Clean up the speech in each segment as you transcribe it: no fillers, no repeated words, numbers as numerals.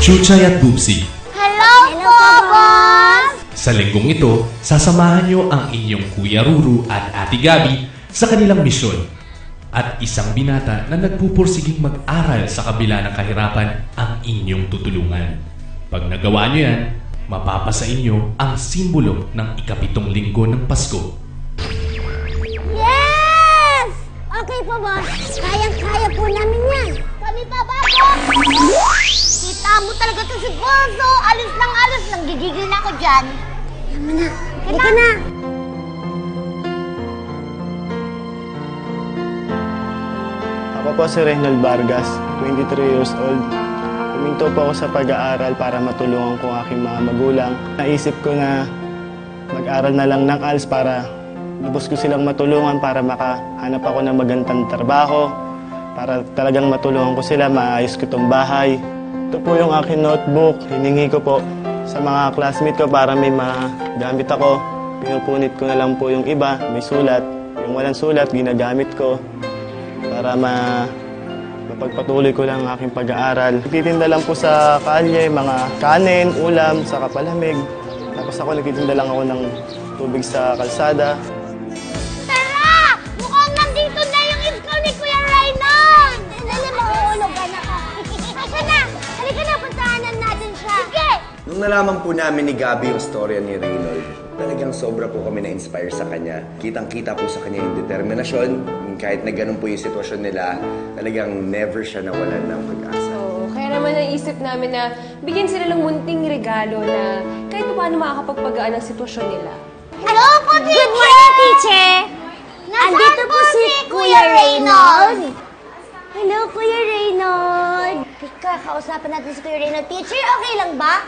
Chuchay at Boopsy. Hello po, boss! Sa linggong ito, sasamahan nyo ang inyong Kuya Ruru at Ate Gabi sa kanilang misyon. At isang binata na nagpupursiging mag-aral sa kabila ng kahirapan ang inyong tutulungan. Pag nagawa nyo yan, mapapasa inyo ang simbolo ng ika-7 linggo ng Pasko. Yes! Okay po, boss. Kayang-kaya po namin yan. Kami pa ba, boss? Kita mo talaga ito si Bozo. Alis lang. Gigigil na ako dyan. Yaman na. Halika na. Ako po si Reynald Vargas, 23 years old. Huminto po ako sa pag-aaral para matulungan ko ang aking mga magulang. Naisip ko na mag-aral na lang ng ALS para lubos ko silang matulungan para makahanap ako ng magandang trabaho, para talagang matulungan ko sila, maayos ko itong bahay. Ito po yung aking notebook, hiningi ko po sa mga classmate ko para may magamit ako. Pinupunit ko na lang po yung iba, may sulat. Yung walang sulat, ginagamit ko para mapagpatuloy ko lang ang aking pag-aaral. Nagtitinda lang po sa kalye, mga kanin, ulam, saka palamig. Tapos ako nagtitinda lang ako ng tubig sa kalsada. Tara! Mukhang nandito na yung iskaw ni Kuya Reynold! Dali, mahulog ka na ka. Asa na? Halika na, puntahanan natin siya. Sige! Nung nalaman po namin ni Gabi yung storya ni Reynold, talagang sobra po kami na-inspire sa kanya. Kitang-kita po sa kanya yung determinasyon. Kahit na ganun po yung sitwasyon nila, talagang never siya nawalan ng pag-asa. So, kaya naman naisip namin na bigyan sila ng munting regalo na kahit paano makakapagpagaan ang sitwasyon nila. Hello po, teacher! Good morning, teacher! Andito po si Kuya Reynold. Hello, Kuya Reynold. Teka, kausapin natin si Kuya Reynold. Teacher, okay lang ba?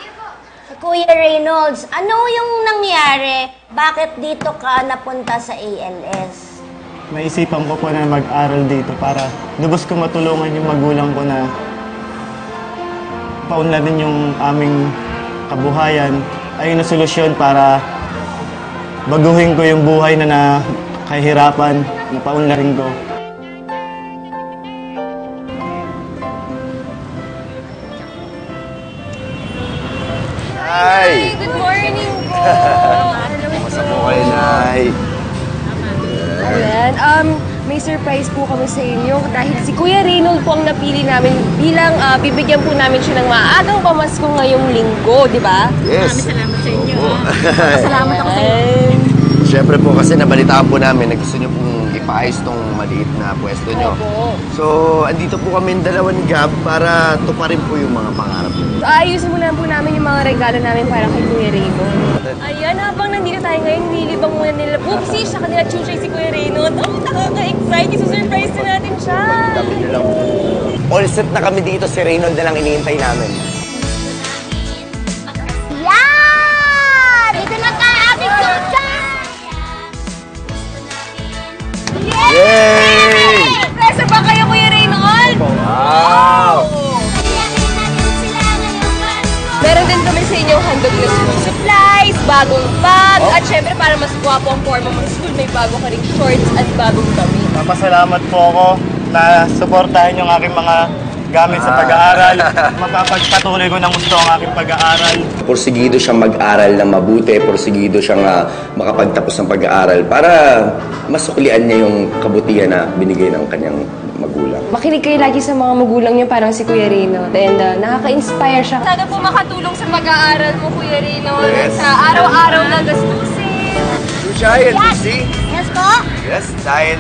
Kuya Reynolds, ano yung nangyari? Bakit dito ka napunta sa ALS? Naisipan ko po na mag-aral dito para lubos ko matulungan yung magulang ko na paunlarin yung aming kabuhayan. Ayun na solusyon para baguhin ko yung buhay na nakahirapan, na paunlarin ko. Hi! Good morning po! Kamusta po kayo, Nay? Ayan, may surprise po kami sa inyo dahil si Kuya Reynold po ang napili namin bilang bibigyan po namin siya ng maagang pamasko ngayong linggo, di ba? Yes! Maraming salamat sa inyo. Salamat ako sa inyo. Siyempre po kasi nabalitaan po namin na gusto nyo pong ipaayos tong maliit na pwesto nyo. Opo. So, andito po kami dalawa ni Gab para tuparin po yung mga pangarap nyo. Ayusin muna po namin yung mga regalo namin para kay Kuya Reynold. Ayan, habang nandito tayo ngayon, nilibang muna nila Boopsy, siya kanila Chuchay si Kuya Reynold. Oh, nakaka-excite! Isusurprise na natin siya! Dami nyo lang. All set na kami dito, si Reynold na lang iniintay namin. Yan! Ito na tayo, ating Chuchay! Yay! Presa ba kayo, Kuya Reynold? Wow! Meron din kami sa inyong handog na school supplies, bagong bag, at syempre para mas guwapo ang forma mo sa school, may bago ka ring shorts at bagong damit. Napasalamat po ako na suportahan yung aking mga gamit sa pag-aaral. Mapapagpatuloy ko ng gusto ang aking pag-aaral. Porsigido siyang mag-aral na mabuti, porsigido siyang makapagtapos ng pag-aaral para masuklian niya yung kabutihan na binigay ng kanyang magulang. Makinig kayo lagi sa mga magulang niyo parang si Kuya Reynold and nakaka-inspire siya. Sana po makatulong sa pag-aaral mo, Kuya Reynold, Yes. sa araw-araw na gastusin. Chuchay and Lucy? Yes po? Yes, dahil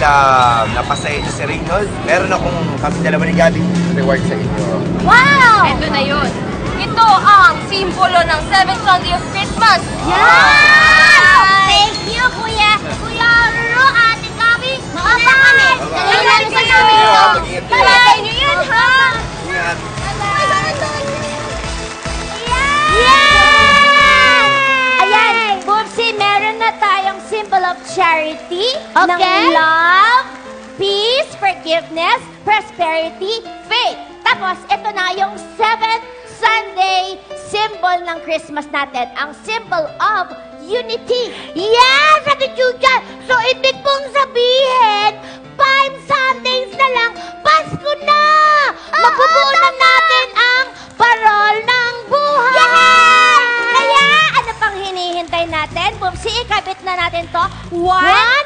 napasaya niyo si Reynold, meron akong kami dalawa ni Gabi reward sa inyo. Wow! Ito na yun. Ito ang simbolo ng 7th Sunday of Christmas. Yan! Thank you, Kuya Ruru, Ate Gabi. Mauna kami. Dalawa namin sa namin ito. Mag-ingat kayo. Kaya nyo yan, ha? Ingat. Yan! Ayan, Boopsy, meron na tayong symbol of charity, ng love, peace, forgiveness, prosperity, faith. Tapos, ito na yung 7th Sunday symbol ng Christmas natin, ang symbol of unity. Yes, Ate Chuchay! So, ibig pong sabihin, 5 Sundays na lang, Pasko na! Mabubuo na natin ang parol ng 1,